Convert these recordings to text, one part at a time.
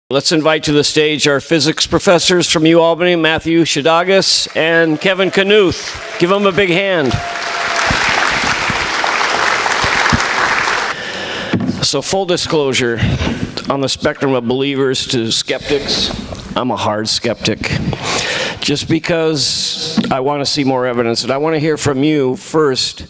Let's invite to the stage our physics professors from Albany, Matthew Szydagis and Kevin Knuth. Give them a big hand. So full disclosure, on the spectrum of believers to skeptics, I'm a hard skeptic. Just because I want to see more evidence, and I want to hear from you first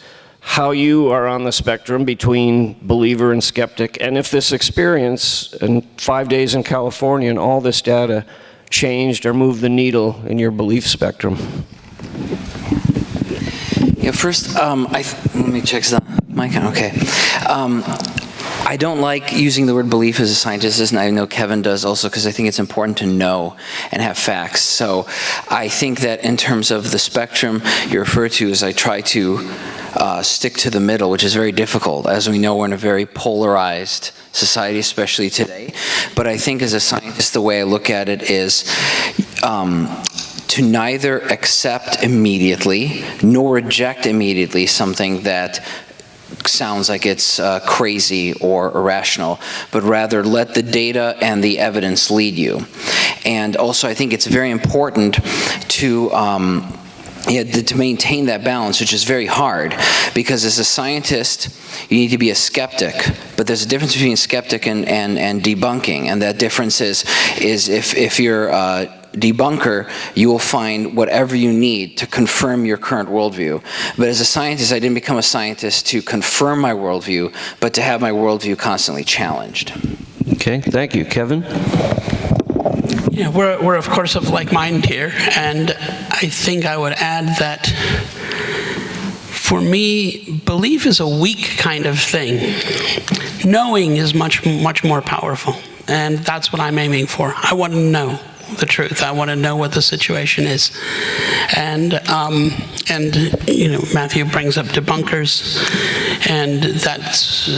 how you are on the spectrum between believer and skeptic, and if this experience in 5 days in California and all this data changed or moved the needle in your belief spectrum. Yeah, first, let me check the mic. Okay. I don't like using the word belief as a scientist, and I know Kevin does also, because I think it's important to know and have facts. So I think that in terms of the spectrum you refer to, as I try to stick to the middle, which is very difficult. As we know, we're in a very polarized society, especially today. But I think as a scientist, the way I look at it is to neither accept immediately nor reject immediately something that sounds like it's crazy or irrational, but rather let the data and the evidence lead you. And also I think it's very important to maintain that balance, which is very hard, because as a scientist, you need to be a skeptic, but there's a difference between a skeptic and debunking, and that difference is if you're a debunker, you will find whatever you need to confirm your current worldview. But as a scientist, I didn't become a scientist to confirm my worldview, but to have my worldview constantly challenged. Okay, thank you. Kevin? Yeah, we're of course of like mind here, and I think I would add that for me, belief is a weak kind of thing. Knowing is much more powerful, and that's what I'm aiming for. I want to know the truth. I want to know what the situation is, and you know, Matthew brings up debunkers, and that's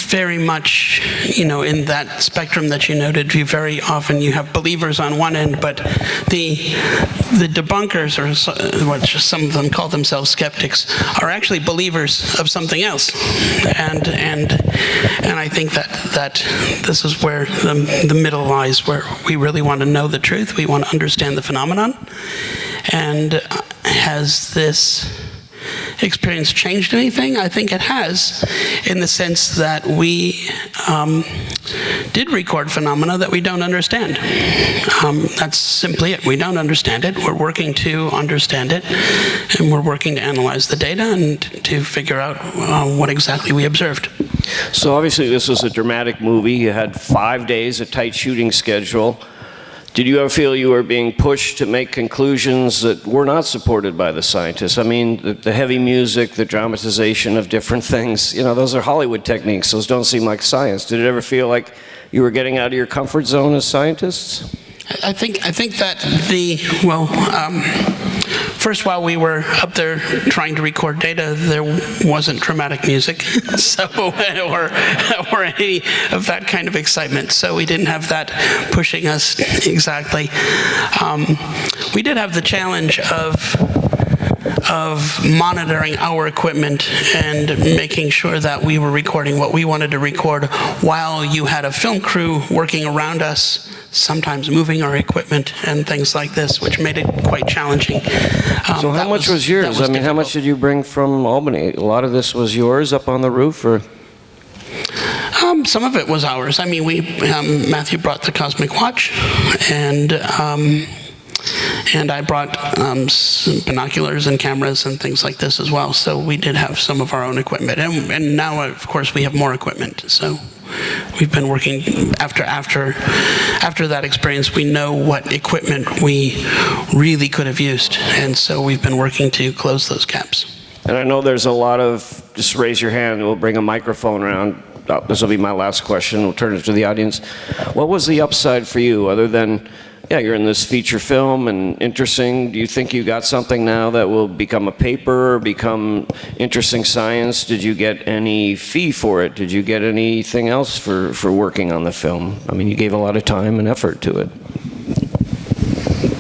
very much, you know, in that spectrum that you noted. You very often you have believers on one end, but the debunkers, or what some of them call themselves skeptics, are actually believers of something else, and I think that this is where the middle lies, where we really want to know the truth. We want to understand the phenomenon. And has this experience changed anything? I think it has, in the sense that we did record phenomena that we don't understand. That's simply it. We don't understand it. We're working to understand it, and we're working to analyze the data and to figure out what exactly we observed. So obviously this was a dramatic movie. You had 5 days, a tight shooting schedule. Did you ever feel you were being pushed to make conclusions that were not supported by the scientists? I mean, the heavy music, the dramatization of different things, you know, those are Hollywood techniques. Those don't seem like science. Did it ever feel like you were getting out of your comfort zone as scientists? I think that first, while we were up there trying to record data, there wasn't dramatic music, so or any of that kind of excitement. So we didn't have that pushing us exactly. We did have the challenge of monitoring our equipment and making sure that we were recording what we wanted to record, while you had a film crew working around us, sometimes moving our equipment and things like this, which made it quite challenging. So how much was yours? I mean, how much did you bring from Albany? A lot of this was yours up on the roof, or? Some of it was ours. I mean, Matthew brought the Cosmic Watch, and I brought some binoculars and cameras and things like this as well. So we did have some of our own equipment, and now, of course, we have more equipment. So we've been working after that experience. We know what equipment we really could have used, and so we've been working to close those gaps. And I know there's a lot of, just raise your hand, we'll bring a microphone around. This will be my last question. We'll turn it to the audience. What was the upside for you, other than, yeah, you're in this feature film and interesting? Do you think you got something now that will become a paper or become interesting science? Did you get any fee for it? Did you get anything else for working on the film? I mean, you gave a lot of time and effort to it.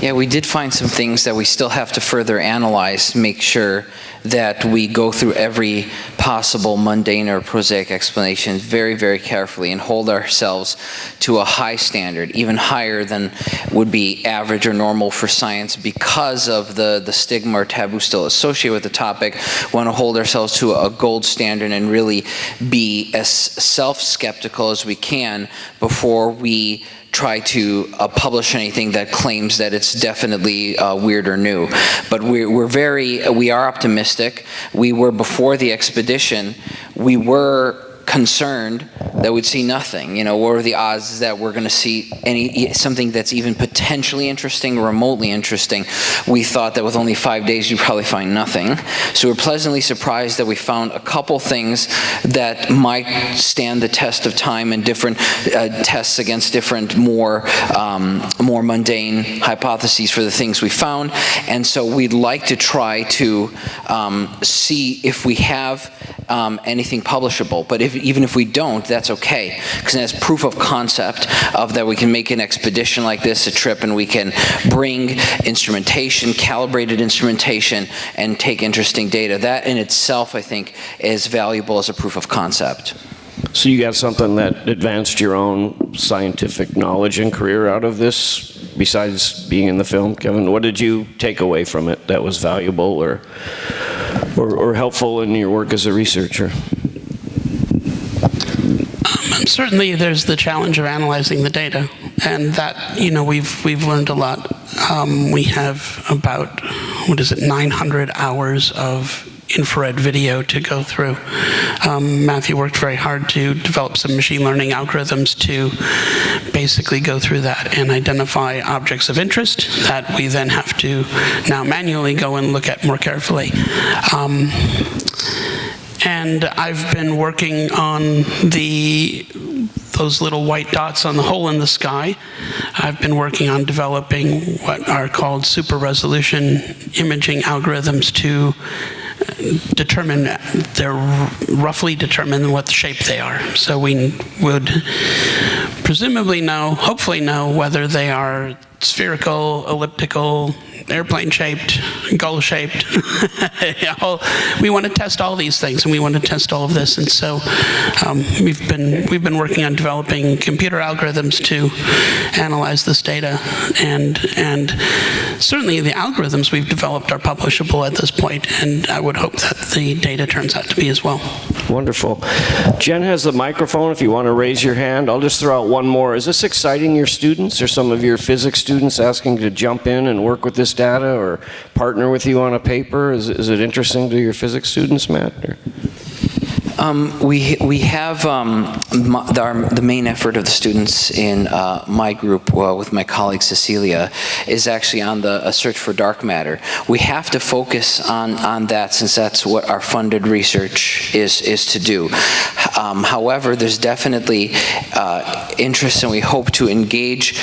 Yeah, we did find some things that we still have to further analyze, make sure that we go through every possible mundane or prosaic explanation very, very carefully and hold ourselves to a high standard, even higher than would be average or normal for science because of the stigma or taboo still associated with the topic. We want to hold ourselves to a gold standard and really be as self-skeptical as we can before we try to publish anything that claims that it's definitely weird or new. But we are optimistic. We were, before the expedition, we were concerned that we'd see nothing. You know, what are the odds that we're going to see something that's even potentially interesting, remotely interesting? We thought that with only 5 days, you'd probably find nothing. So we're pleasantly surprised that we found a couple things that might stand the test of time and different tests against different more mundane hypotheses for the things we found. And so we'd like to try to see if we have anything publishable. But even if we don't, that's okay, because that's proof of concept of that we can make an expedition like this, a trip, and we can bring instrumentation, calibrated instrumentation, and take interesting data. That in itself, I think, is valuable as a proof of concept. So you got something that advanced your own scientific knowledge and career out of this, besides being in the film, Kevin? What did you take away from it that was valuable or helpful in your work as a researcher? Certainly, there's the challenge of analyzing the data, and that, you know, we've learned a lot. We have about 900 hours of infrared video to go through. Matthew worked very hard to develop some machine learning algorithms to basically go through that and identify objects of interest that we then have to now manually go and look at more carefully. And I've been working on those little white dots on the hole in the sky. I've been working on developing what are called super resolution imaging algorithms to roughly determine what shape they are. So we would presumably hopefully know whether they are spherical, elliptical, airplane-shaped, gull-shaped. We want to test all these things, and we want to test all of this. And so we've been working on developing computer algorithms to analyze this data, and certainly the algorithms we've developed are publishable at this point, and I would hope that the data turns out to be as well. Wonderful. Jen has the microphone if you want to raise your hand. I'll just throw out one more. Is this exciting your students or some of your physics students asking to jump in and work with this data or partner with you on a paper? Is it interesting to your physics students, Matt? Or? We have the main effort of the students in my group with my colleague Cecilia is actually on the search for dark matter. We have to focus on that since that's what our funded research is to do. However, there's definitely interest, and we hope to engage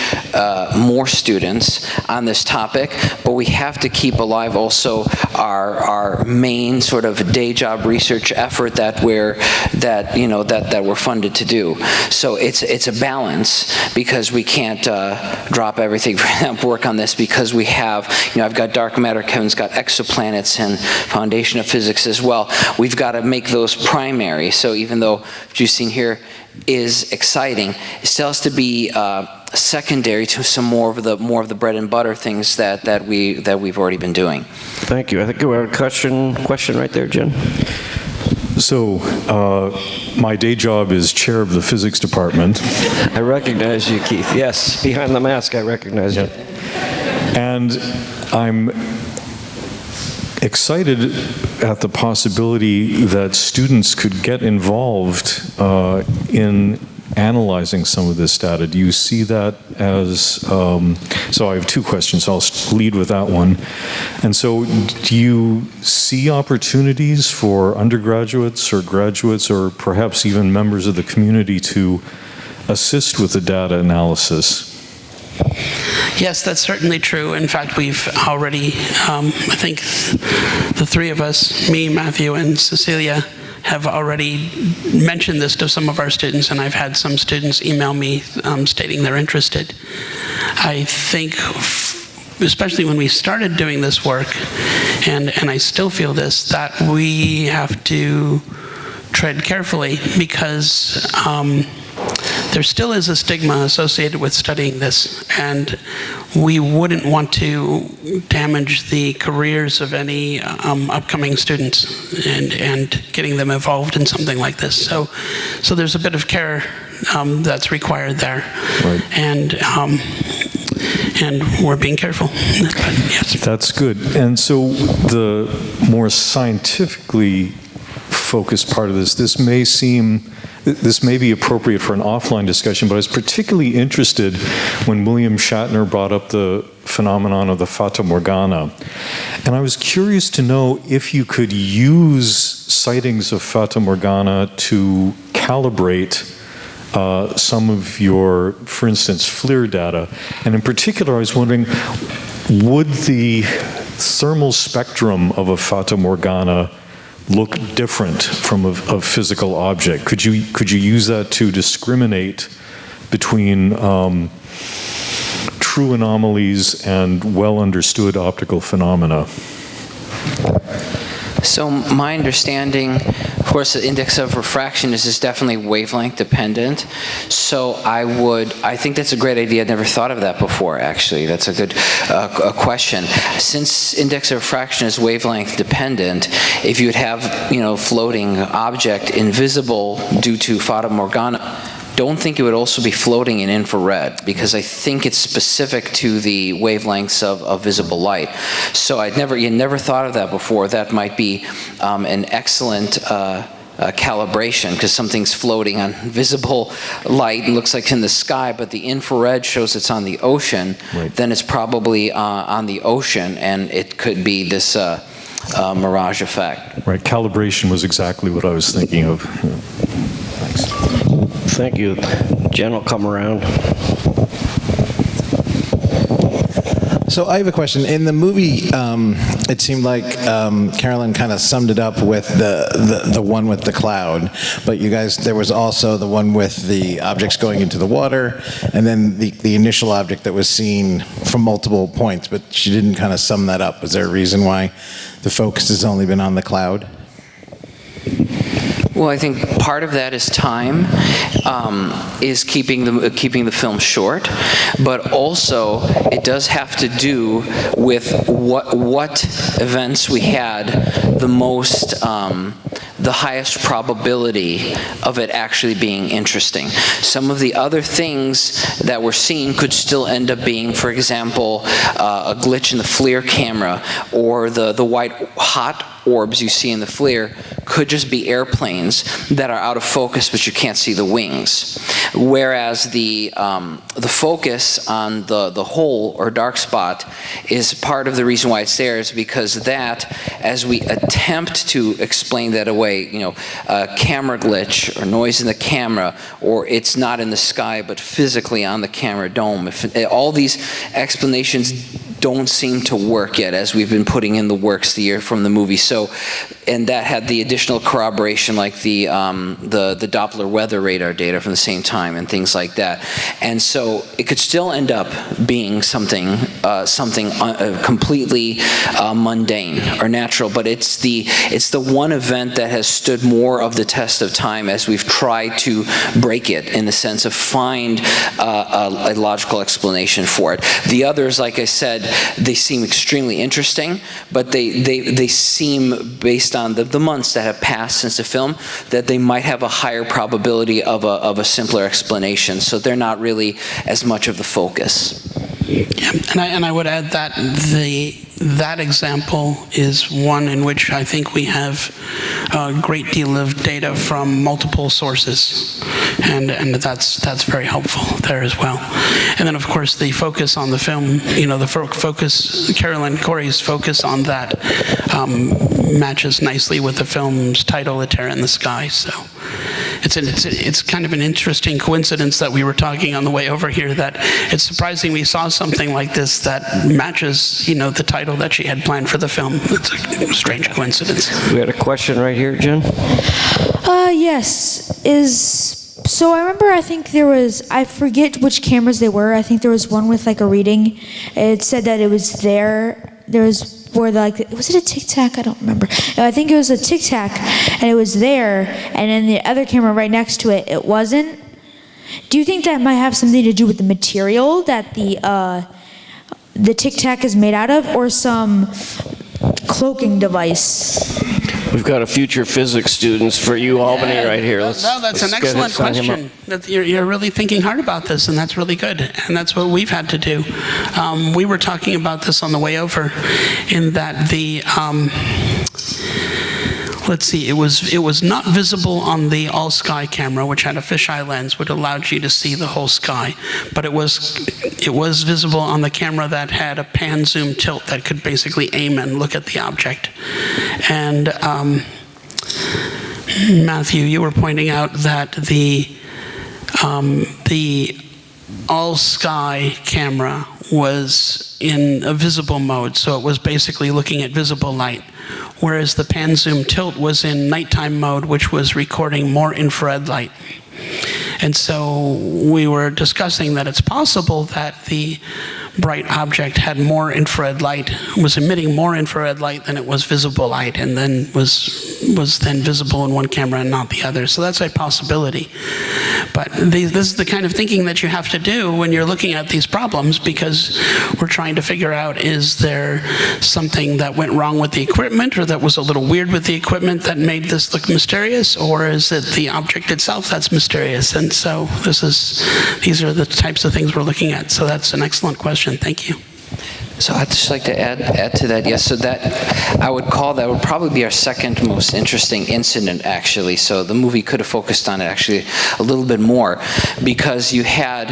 more students on this topic, but we have to keep alive also our main sort of day job research effort that we're funded to do. So it's a balance, because we can't drop everything for example, work on this, because we have, I've got dark matter, Kevin's got exoplanets and foundation of physics as well. We've got to make those primary. So even though what you've seen here is exciting, it still has to be secondary to some more of the bread and butter things that we've already been doing. Thank you. I think we have a question right there, Jen. So, my day job is chair of the physics department. I recognize you, Keith. Yes, behind the mask, I recognize you. And I'm excited at the possibility that students could get involved in analyzing some of this data. Do you see that as, so I have two questions, I'll lead with that one. And so do you see opportunities for undergraduates or graduates or perhaps even members of the community to assist with the data analysis? Yes, that's certainly true. In fact, we've already, I think the three of us, me, Matthew, and Cecilia, have already mentioned this to some of our students, and I've had some students email me stating they're interested. I think especially when we started doing this work, and I still feel this, that we have to tread carefully, because there still is a stigma associated with studying this, and we wouldn't want to damage the careers of any upcoming students and getting them involved in something like this. So there's a bit of care that's required there. Right. And we're being careful. But yes. That's good. And so the more scientifically focused part of this may be appropriate for an offline discussion, but I was particularly interested when William Shatner brought up the phenomenon of the Fata Morgana. And I was curious to know if you could use sightings of Fata Morgana to calibrate some of your, for instance, FLIR data. And in particular, I was wondering, would the thermal spectrum of a Fata Morgana look different from a physical object? Could you use that to discriminate between true anomalies and well understood optical phenomena? So my understanding, of course, the index of refraction is definitely wavelength dependent. So I think that's a great idea. I'd never thought of that before, actually. That's a good question. Since index of refraction is wavelength dependent, if you would have, floating object invisible due to Fata Morgana, don't think it would also be floating in infrared, because I think it's specific to the wavelengths of visible light. So you never thought of that before. That might be an excellent calibration, because something's floating on visible light, looks like in the sky, but the infrared shows it's on the ocean. Right. Then it's probably on the ocean, and it could be this mirage effect. Right, calibration was exactly what I was thinking of. Thanks. Thank you. Jen will come around. So I have a question. In the movie, it seemed like Caroline kind of summed it up with the one with the cloud, but you guys, there was also the one with the objects going into the water, and then the initial object that was seen from multiple points, but she didn't kind of sum that up. Is there a reason why the focus has only been on the cloud? Well, I think part of that is time, is keeping the film short, but also it does have to do with what events we had the highest probability of it actually being interesting. Some of the other things that we're seeing could still end up being, for example, a glitch in the FLIR camera, or the white hot orbs you see in the FLIR could just be airplanes that are out of focus, but you can't see the wings. Whereas the focus on the hole or dark spot is part of the reason why it's there, is because that, as we attempt to explain that away, a camera glitch or noise in the camera, or it's not in the sky but physically on the camera dome, all these explanations don't seem to work yet, as we've been putting in the works from the movie. So, and that had the additional corroboration, like the Doppler weather radar data from the same time and things like that. And so it could still end up being something completely mundane or natural, but it's the one event that has stood more of the test of time as we've tried to break it, in the sense of find a logical explanation for it. The others, like I said, they seem extremely interesting, but they seem, based on the months that have passed since the film, that they might have a higher probability of a simpler explanation. So they're not really as much of the focus. Yeah, and I would add that that example is one in which I think we have a great deal of data from multiple sources, and that's very helpful there as well. And then, of course, the focus on the film, the Caroline Cory's focus on that matches nicely with the film's title, A Terror in the Sky. So it's kind of an interesting coincidence that we were talking on the way over here, that it's surprising we saw something like this that matches, the title that she had planned for the film. It's a strange coincidence. We had a question right here, Jen. Yes. Is So I remember, I think there was, I forget which cameras they were. I think there was one with like a reading. It said that it was there. There was where like, was it a Tic Tac? I don't remember. No, I think it was a Tic Tac, and it was there. And then the other camera right next to it, it wasn't. Do you think that might have something to do with the material that the Tic Tac is made out of, or some cloaking device? We've got a future physics students for you, Albany, right here. No, that's an excellent question. That you're really thinking hard about this, and that's really good. And that's what we've had to do. We were talking about this on the way over, in that the let's see, it was not visible on the all-sky camera, which had a fisheye lens, which allowed you to see the whole sky. But it was visible on the camera that had a pan-zoom tilt that could basically aim and look at the object. And Matthew, you were pointing out that the all-sky camera was in a visible mode, so it was basically looking at visible light, whereas the pan-zoom tilt was in nighttime mode, which was recording more infrared light. And so we were discussing that it's possible that the bright object had more infrared light, was emitting more infrared light than it was visible light, and then was then visible in one camera and not the other. So that's a possibility. But this is the kind of thinking that you have to do when you're looking at these problems, because we're trying to figure out, is there something that went wrong with the equipment, or that was a little weird with the equipment that made this look mysterious, or is it the object itself that's mysterious? And so these are the types of things we're looking at. So that's an excellent question. Thank you. So I'd just like to add to that, yes, so that I would call that would probably be our second most interesting incident, actually. So the movie could have focused on it actually a little bit more, because you had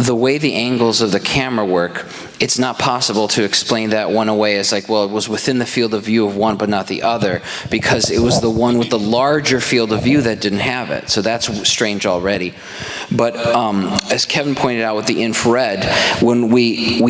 the way the angles of the camera work. It's not possible to explain that one away as like, well, it was within the field of view of one but not the other, because it was the one with the larger field of view that didn't have it. So that's strange already. But as Kevin pointed out with the infrared, when we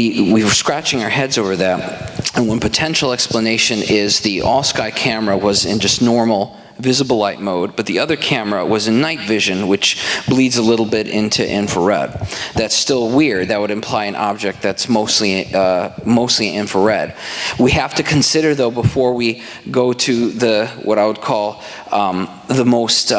were scratching our heads over that, and one potential explanation is the all-sky camera was in just normal visible light mode, but the other camera was in night vision, which bleeds a little bit into infrared. That's still weird. That would imply an object that's mostly infrared. We have to consider, though, before we go to what I would call the most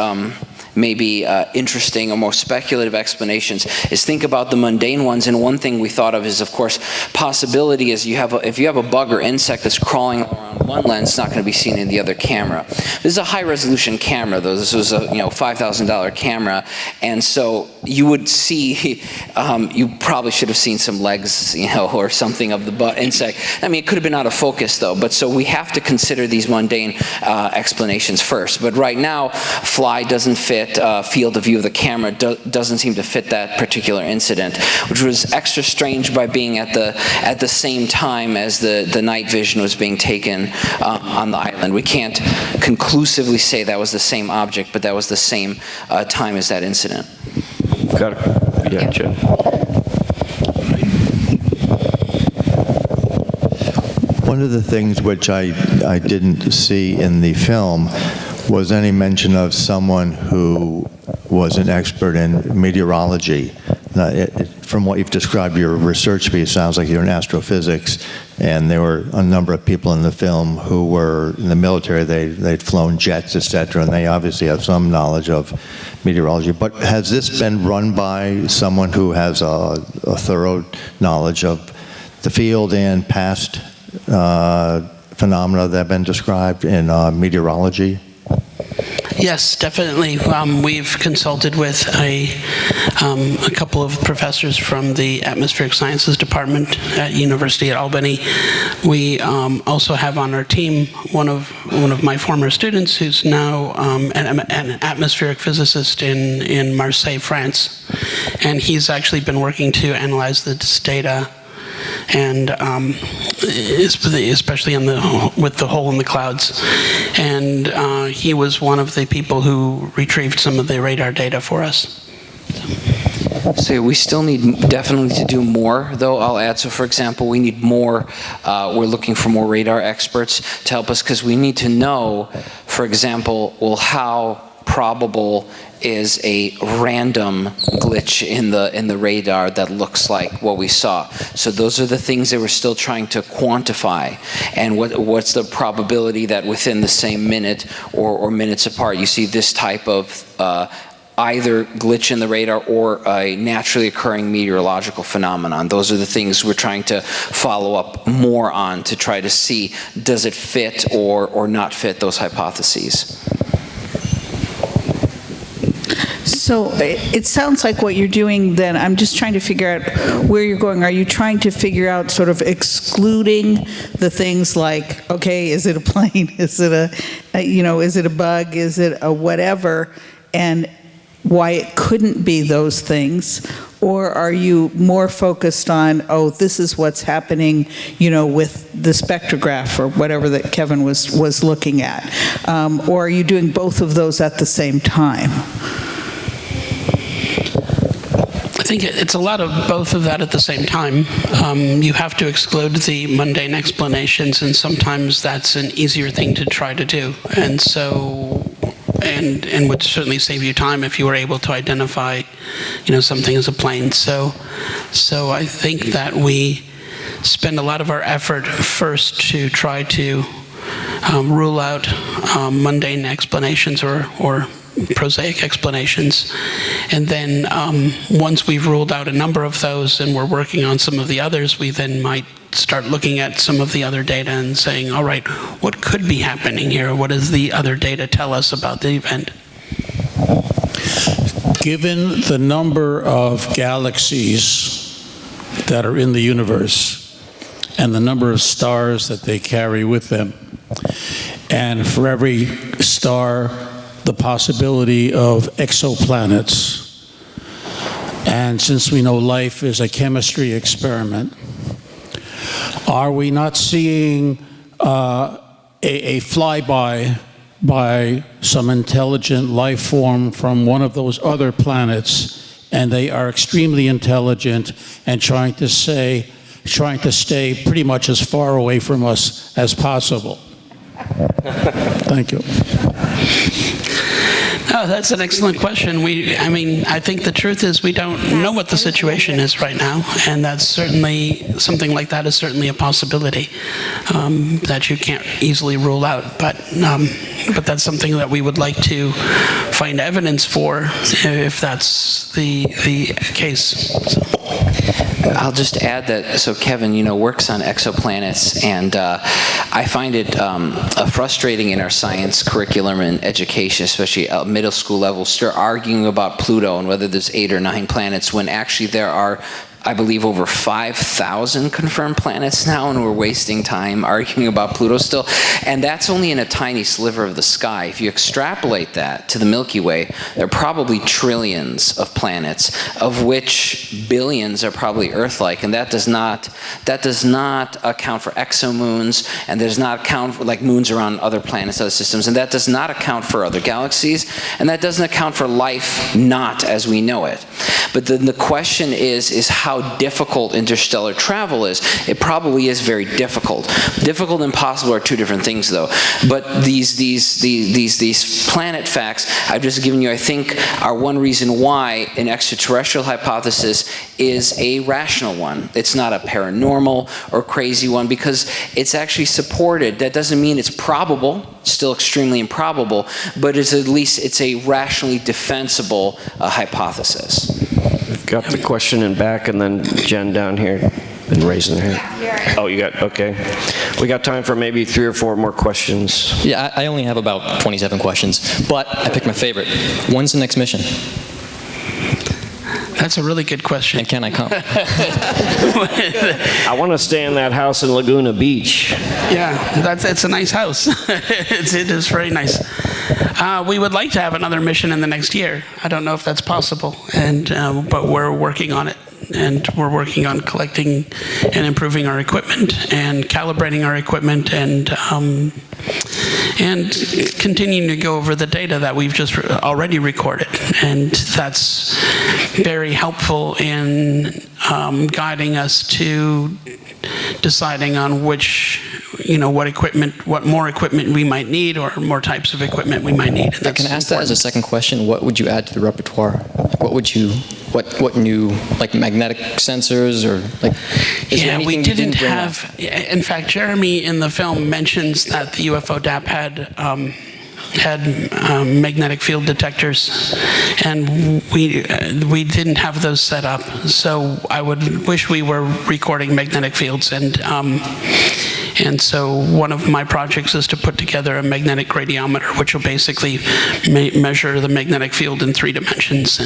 maybe interesting or more speculative explanations, is think about the mundane ones. And one thing we thought of is, of course, possibility is if you have a bug or insect that's crawling around one lens, it's not going to be seen in the other camera. This is a high-resolution camera, though. This was a $5,000 camera, and so you would see, you probably should have seen some legs, or something of the insect. I mean, it could have been out of focus, though. But so we have to consider these mundane explanations first. But right now, fly doesn't fit. Field of view of the camera doesn't seem to fit that particular incident, which was extra strange by being at the same time as the night vision was being taken on the island. We can't conclusively say that was the same object, but that was the same time as that incident. Got it. Yeah, Jim. One of the things which I didn't see in the film was any mention of someone who was an expert in meteorology. From what you've described, your research piece sounds like you're in astrophysics, and there were a number of people in the film who were in the military. They'd flown jets, etc., and they obviously have some knowledge of meteorology. But has this been run by someone who has a thorough knowledge of the field and past phenomena that have been described in meteorology? Yes, definitely. We've consulted with a couple of professors from the Atmospheric Sciences Department at University at Albany. We also have on our team one of my former students, who's now an atmospheric physicist in Marseille, France, and he's actually been working to analyze this data, and especially with the hole in the clouds. And he was one of the people who retrieved some of the radar data for us. So we still need definitely to do more, though, I'll add. So for example, we need more, we're looking for more radar experts to help us, because we need to know, for example, well, how probable is a random glitch in the radar that looks like what we saw. So those are the things that we're still trying to quantify. And what's the probability that within the same minute or minutes apart you see this type of either glitch in the radar or a naturally occurring meteorological phenomenon. Those are the things we're trying to follow up more on to try to see, does it fit or not fit those hypotheses. So it sounds like what you're doing then, I'm just trying to figure out where you're going. Are you trying to figure out sort of excluding the things like, okay, is it a plane? Is it is it a bug? Is it a whatever? And why it couldn't be those things? Or are you more focused on, oh, this is what's happening, with the spectrograph or whatever that Kevin was looking at? Or are you doing both of those at the same time? I think it's a lot of both of that at the same time. You have to exclude the mundane explanations, and sometimes that's an easier thing to try to do. And so, and would certainly save you time if you were able to identify, something as a plane. So I think that we spend a lot of our effort first to try to rule out mundane explanations or prosaic explanations. And then once we've ruled out a number of those and we're working on some of the others, we then might start looking at some of the other data and saying, all right, what could be happening here? What does the other data tell us about the event? Given the number of galaxies that are in the universe and the number of stars that they carry with them, and for every star, the possibility of exoplanets, and since we know life is a chemistry experiment, are we not seeing a flyby by some intelligent life form from one of those other planets, and they are extremely intelligent and trying to stay pretty much as far away from us as possible? Thank you. No, that's an excellent question. I think the truth is we don't know what the situation is right now, and that's certainly, something like that is certainly a possibility that you can't easily rule out. But that's something that we would like to find evidence for if that's the case. So. I'll just add that, so Kevin, works on exoplanets, and I find it frustrating in our science curriculum and education, especially at middle school level, start arguing about Pluto and whether there's 8 or 9 planets, when actually there are, I believe, over 5,000 confirmed planets now, and we're wasting time arguing about Pluto still. And that's only in a tiny sliver of the sky. If you extrapolate that to the Milky Way, there are probably trillions of planets, of which billions are probably Earth-like, and that does not account for exomoons, and does not account for moons around other planets, other systems, and that does not account for other galaxies, and that doesn't account for life not as we know it. But then the question is how difficult interstellar travel is. It probably is very difficult. Difficult and possible are two different things, though. But these planet facts I've just given you, I think, are one reason why an extraterrestrial hypothesis is a rational one. It's not a paranormal or crazy one, because it's actually supported. That doesn't mean it's probable, still extremely improbable, but it's at least it's a rationally defensible hypothesis. We've got the question in back, and then Jen down here and raising her hand. Oh, you got, okay. We got time for maybe 3 or 4 more questions. Yeah, I only have about 27 questions, but I picked my favorite. When's the next mission? That's a really good question. And can I come? I want to stay in that house in Laguna Beach. Yeah, it's a nice house. It is very nice. We would like to have another mission in the next year. I don't know if that's possible, but we're working on it. And we're working on collecting and improving our equipment and calibrating our equipment and continuing to go over the data that we've just already recorded. And that's very helpful in guiding us to deciding on which, what more equipment we might need or more types of equipment we might need. And I can ask that as a second question. What would you add to the repertoire? What new, like magnetic sensors or like, is there anything we you didn't bring up? have, in fact, Jeremy in the film mentions that the UFO DAP had magnetic field detectors, and we didn't have those set up. So I would wish we were recording magnetic fields, and so one of my projects is to put together a magnetic radiometer, which will basically measure the magnetic field in 3 dimensions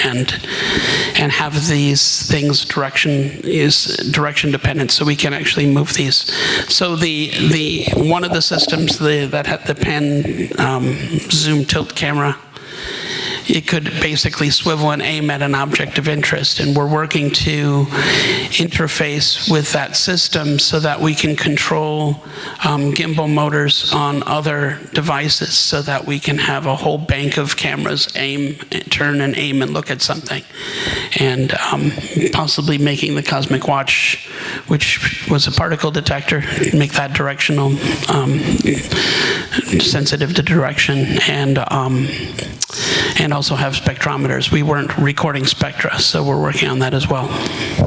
and have these things direction dependent, so we can actually move these. So the one of the systems that had the pan zoom tilt camera, it could basically swivel and aim at an object of interest, and we're working to interface with that system so that we can control gimbal motors on other devices, so that we can have a whole bank of cameras turn and aim and look at something, and possibly making the Cosmic Watch, which was a particle detector, make that directional, sensitive to direction, and also have spectrometers. We weren't recording spectra, so we're working on that as well.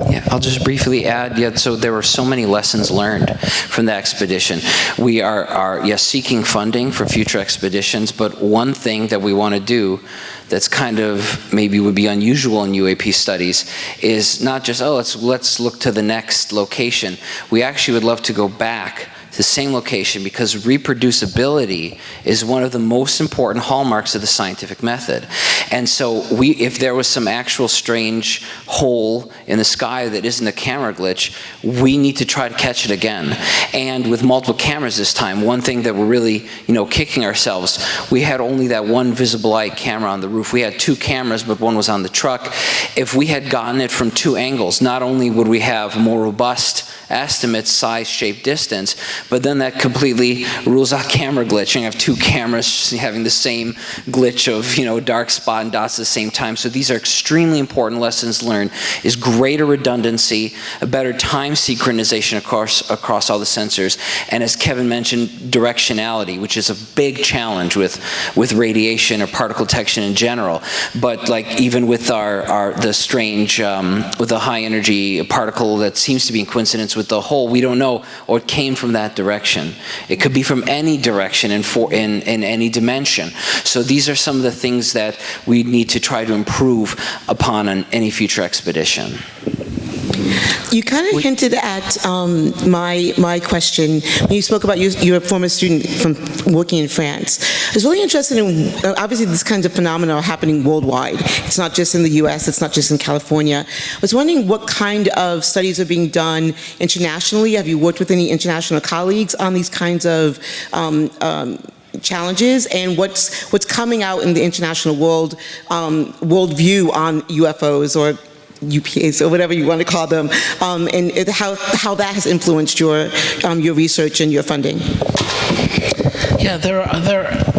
Yeah, I'll just briefly add, so there were so many lessons learned from the expedition. We are seeking funding for future expeditions, but one thing that we want to do that's kind of maybe would be unusual in UAP studies is not just, let's look to the next location. We actually would love to go back to the same location, because reproducibility is one of the most important hallmarks of the scientific method. And so if there was some actual strange hole in the sky that isn't a camera glitch, we need to try to catch it again. And with multiple cameras this time, one thing that we're really, kicking ourselves, we had only that one visible light camera on the roof. We had 2 cameras, but one was on the truck. If we had gotten it from 2 angles, not only would we have more robust estimates, size, shape, distance, but then that completely rules out camera glitch. You have 2 cameras having the same glitch of, dark spot and dots at the same time. So these are extremely important lessons learned, is greater redundancy, a better time synchronization across all the sensors, and as Kevin mentioned, directionality, which is a big challenge with radiation or particle detection in general. But like even with the strange, with the high energy particle that seems to be in coincidence with the hole, we don't know, or it came from that direction. It could be from any direction in any dimension. So these are some of the things that we need to try to improve upon on any future expedition. You kind of hinted at my question when you spoke about you're a former student from working in France. I was really interested in, obviously these kinds of phenomena are happening worldwide. It's not just in the US, it's not just in California. I was wondering what kind of studies are being done internationally. Have you worked with any international colleagues on these kinds of challenges, and what's coming out in the international worldview on UFOs or UPAs or whatever you want to call them, and how that has influenced your research and your funding? Yeah, there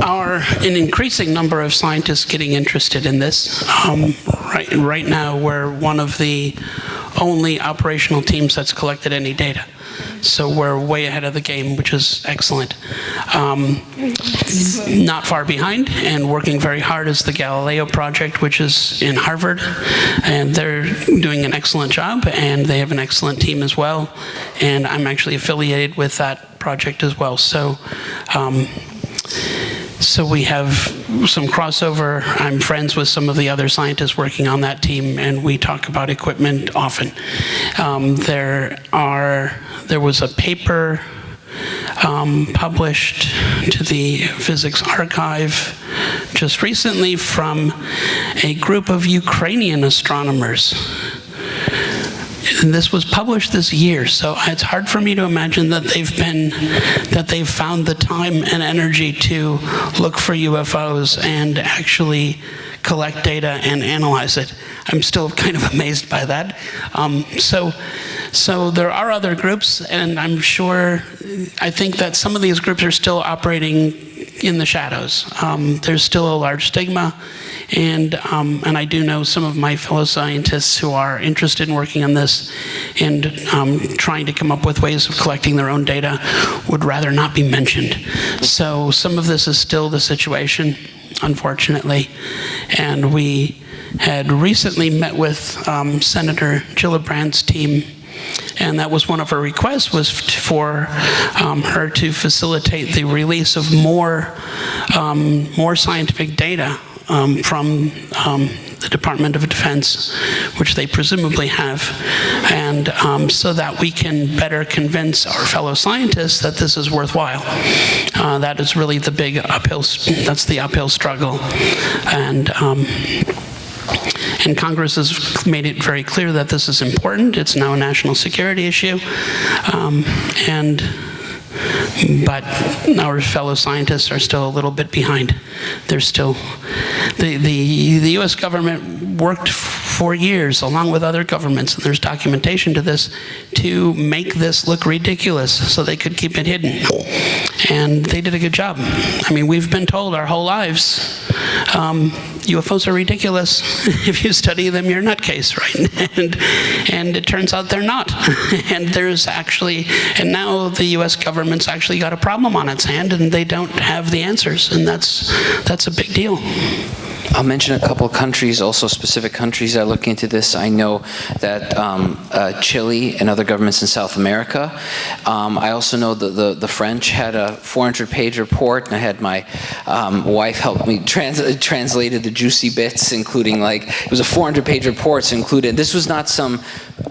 are an increasing number of scientists getting interested in this. Right now, we're one of the only operational teams that's collected any data. So we're way ahead of the game, which is excellent. Not far behind and working very hard is the Galileo project, which is in Harvard. And they're doing an excellent job, and they have an excellent team as well. And I'm actually affiliated with that project as well. So we have some crossover. I'm friends with some of the other scientists working on that team, and we talk about equipment often. There was a paper published to the Physics Archive just recently from a group of Ukrainian astronomers. And this was published this year, so it's hard for me to imagine that they've found the time and energy to look for UFOs and actually collect data and analyze it. I'm still kind of amazed by that. So there are other groups, and I think that some of these groups are still operating in the shadows. There's still a large stigma, And I do know some of my fellow scientists who are interested in working on this and trying to come up with ways of collecting their own data would rather not be mentioned. So some of this is still the situation, unfortunately. And we had recently met with Senator Gillibrand's team, and that was one of her requests, was for her to facilitate the release of more scientific data from the Department of Defense, which they presumably have, and so that we can better convince our fellow scientists that this is worthwhile. That is really the big uphill struggle. And Congress has made it very clear that this is important. It's now a national security issue. But our fellow scientists are still a little bit behind. They're still, the U.S. government worked for years, along with other governments, and there's documentation to this, to make this look ridiculous so they could keep it hidden. And they did a good job. I mean, we've been told our whole lives, UFOs are ridiculous. If you study them, you're a nutcase, right? And it turns out they're not. And there's actually, and now the U.S. government's actually got a problem on its hand, and they don't have the answers, and that's a big deal. I'll mention a couple of countries, also specific countries that are looking into this. I know that Chile and other governments in South America. I also know that the French had a 400-page report, and I had my wife help me translated the juicy bits, including, like, it was a 400-page report, so included, this was not some,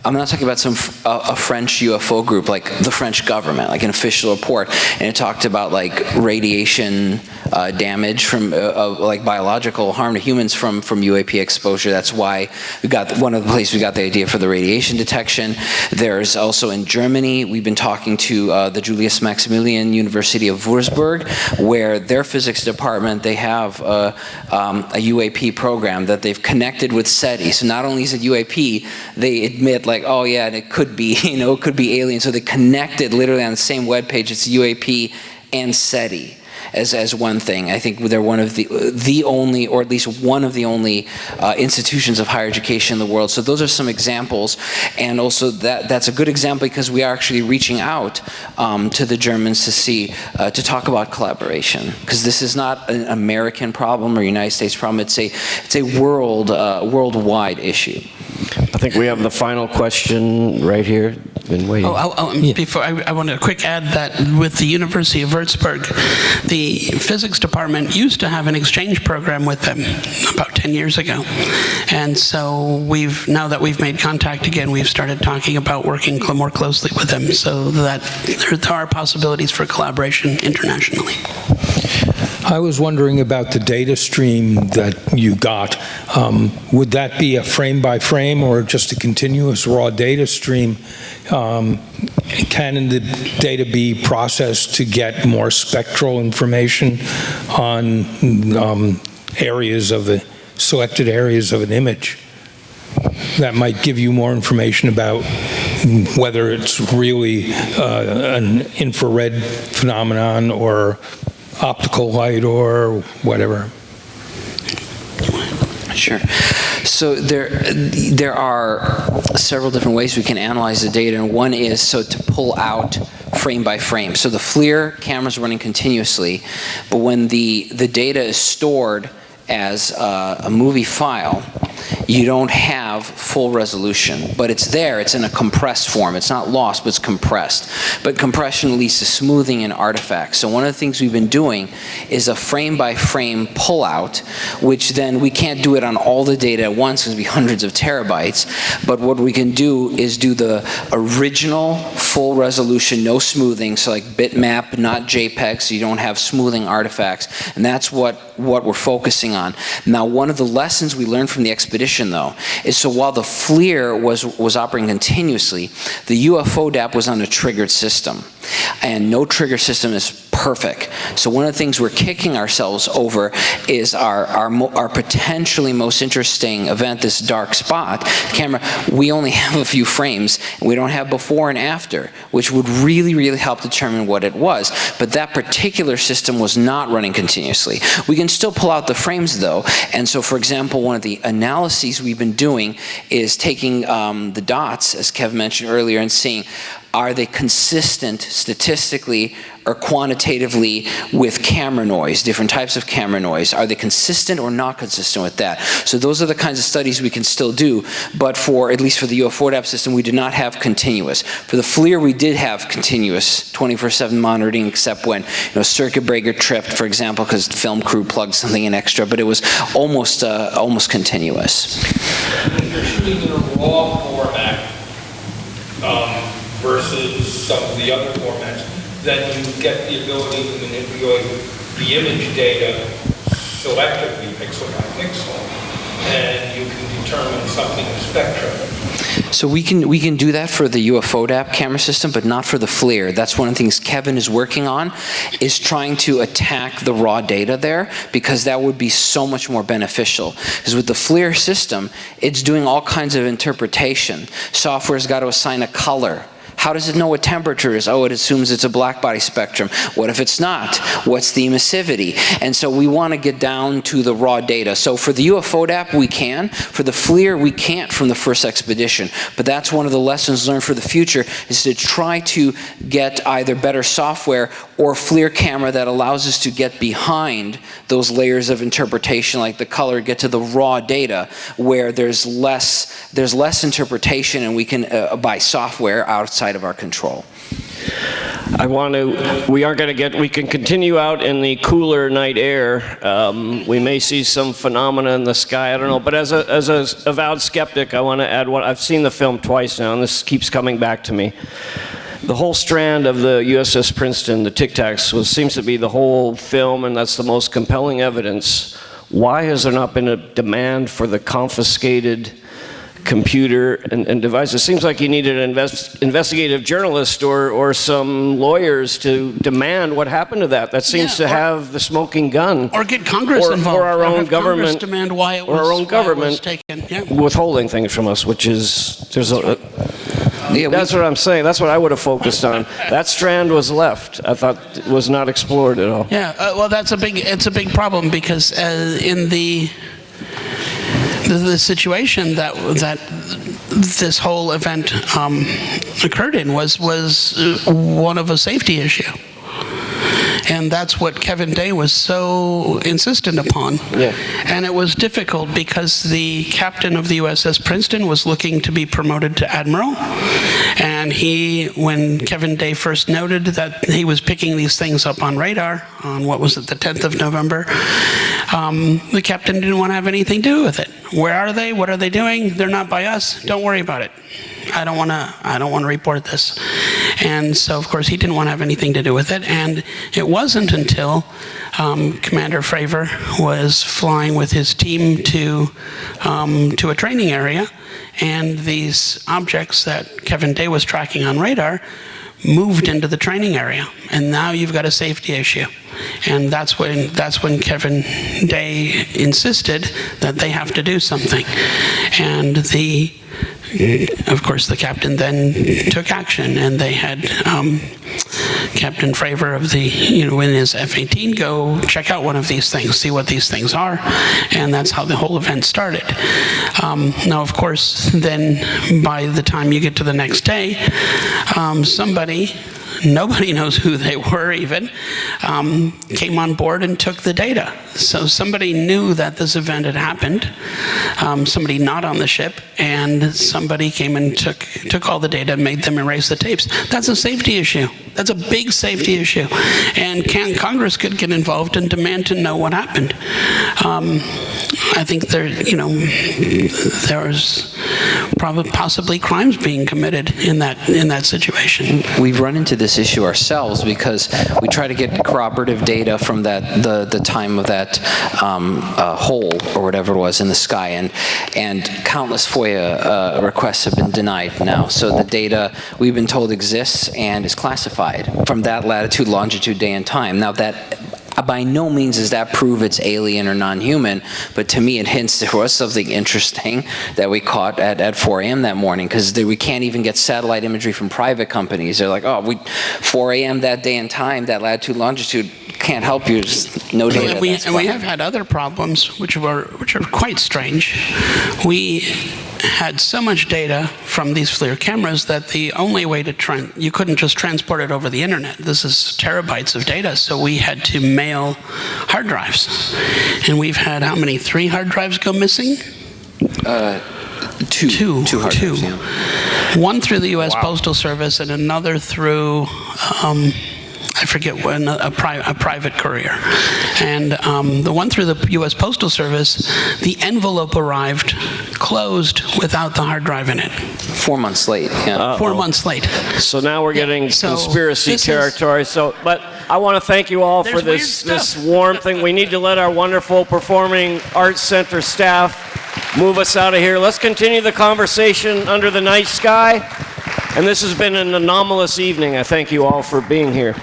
I'm not talking about some a French UFO group, like the French government, like an official report, and it talked about, like, radiation damage from like biological harm to humans from UAP exposure. That's why we got one of the places we got the idea for the radiation detection. There's also in Germany, we've been talking to the Julius Maximilian University of Würzburg, where their physics department, they have a UAP program that they've connected with SETI. So not only is it UAP, they admit, like, oh yeah, and it could be, it could be alien. So they connected literally on the same webpage. It's UAP and SETI as one thing. I think they're one of the only, or at least one of the only institutions of higher education in the world. So those are some examples, and also that's a good example because we are actually reaching out to the Germans to see, to talk about collaboration, because this is not an American problem or United States problem. It's a worldwide issue. I think we have the final question right here. Been waiting. Before I want to quick add that with the University of Würzburg, the physics department used to have an exchange program with them about 10 years ago. And so now that we've made contact again, we've started talking about working more closely with them, so that there are possibilities for collaboration internationally. I was wondering about the data stream that you got. Would that be a frame by frame or just a continuous raw data stream? Can the data be processed to get more spectral information on selected areas of an image? That might give you more information about whether it's really an infrared phenomenon or optical light or whatever. Sure. So there are several different ways we can analyze the data, and one is to pull out frame by frame. So the FLIR camera's running continuously, but when the data is stored as a movie file, you don't have full resolution, but it's there, it's in a compressed form. It's not lost, but it's compressed. But compression leads to smoothing and artifacts. So one of the things we've been doing is a frame by frame pullout, which then we can't do it on all the data at once, because it'd be hundreds of terabytes. But what we can do is do the original full resolution, no smoothing, so like bitmap, not JPEG, so you don't have smoothing artifacts. And that's what we're focusing on. Now, one of the lessons we learned from the expedition, though, is so while the FLIR was operating continuously, the UFO DAP was on a triggered system. And no trigger system is perfect. So one of the things we're kicking ourselves over is our potentially most interesting event, this dark spot camera. We only have a few frames, and we don't have before and after, which would really, really help determine what it was. But that particular system was not running continuously. We can still pull out the frames though, and so for example, one of the analyses we've been doing is taking the dots, as Kev mentioned earlier, and seeing, are they consistent statistically or quantitatively with camera noise, different types of camera noise? Are they consistent or not consistent with that? So those are the kinds of studies we can still do, but for, at least for the UFODAP system, we did not have continuous. For the FLIR, we did have continuous 24/7 monitoring, except when circuit breaker tripped, for example, because the film crew plugged something in extra, but it was almost continuous. You're shooting in a raw format versus some of the other formats, then you get the ability to manipulate the image data selectively, pixel by pixel, and you can determine something in spectrum. So we can do that for the UFODAP camera system, but not for the FLIR. That's one of the things Kevin is working on, is trying to attack the raw data there, because that would be so much more beneficial. Because with the FLIR system, it's doing all kinds of interpretation. Software's got to assign a color. How does it know what temperature is? Oh, it assumes it's a black body spectrum. What if it's not? What's the emissivity? And so we want to get down to the raw data. So for the UFODAP, we can. For the FLIR, we can't from the first expedition. But that's one of the lessons learned for the future, is to try to get either better software or FLIR camera that allows us to get behind those layers of interpretation, like the color, get to the raw data where there's less interpretation, and we can, by software outside of our control. We can continue out in the cooler night air. We may see some phenomena in the sky, I don't know. But as an avowed skeptic, I want to add I've seen the film twice now, and this keeps coming back to me. The whole strand of the USS Princeton, the Tic Tacs, seems to be the whole film, and that's the most compelling evidence. Why has there not been a demand for the confiscated computer and device? It seems like you needed an investigative journalist or some lawyers to demand what happened to that. That seems to have the smoking gun. Or get Congress involved. Or our own government. Congress demand why it was, or our own government taken. Yeah. withholding things from us, which is, that's what I'm saying. That's what I would have focused on. That strand was left. I thought it was not explored at all. Yeah, well, it's a big problem, because in the situation that this whole event occurred in was one of a safety issue. And that's what Kevin Day was so insistent upon. Yeah. And it was difficult because the captain of the USS Princeton was looking to be promoted to admiral. And when Kevin Day first noted that he was picking these things up on radar on, what was it, the 10th of November, the captain didn't want to have anything to do with it. Where are they? What are they doing? They're not by us. Don't worry about it. I don't want to report this. And so, of course, he didn't want to have anything to do with it. And it wasn't until Commander Fravor was flying with his team to a training area, and these objects that Kevin Day was tracking on radar moved into the training area. And now you've got a safety issue. And that's when Kevin Day insisted that they have to do something. And of course, the captain then took action, and they had Captain Fravor of in his F-18 go check out one of these things, see what these things are, and that's how the whole event started. Now, of course, then by the time you get to the next day, nobody knows who they were even, came on board and took the data. So somebody knew that this event had happened, somebody not on the ship, and somebody came and took all the data, made them erase the tapes. That's a safety issue. That's a big safety issue. And Congress could get involved and demand to know what happened. I think possibly crimes being committed in that situation. We've run into this issue ourselves because we try to get corroborative data from the time of that hole or whatever it was in the sky, and countless FOIA requests have been denied now. So the data we've been told exists and is classified from that latitude, longitude, day, and time. Now that by no means does that prove it's alien or non-human, but to me it hints there was something interesting that we caught at 4 a.m. that morning, because we can't even get satellite imagery from private companies. They're like, oh, 4 a.m. that day and time, that latitude, longitude, can't help you, just no data. And we have had other problems which are quite strange. We had so much data from these FLIR cameras that the only way to you couldn't just transport it over the internet. This is terabytes of data, so we had to mail hard drives. And we've had how many? 3 hard drives go missing? Two hard drives, yeah. One through the U.S. Postal Service and another through I forget when, a private courier. And the one through the U.S. Postal Service, the envelope arrived closed without the hard drive in it. 4 months late, yeah. 4 months late. So now we're getting So conspiracy this territory. But I want to thank you all for this warm thing. We need to let our wonderful Performing Arts Center staff move us out of here. Let's continue the conversation under the night sky. And this has been an anomalous evening. I thank you all for being here.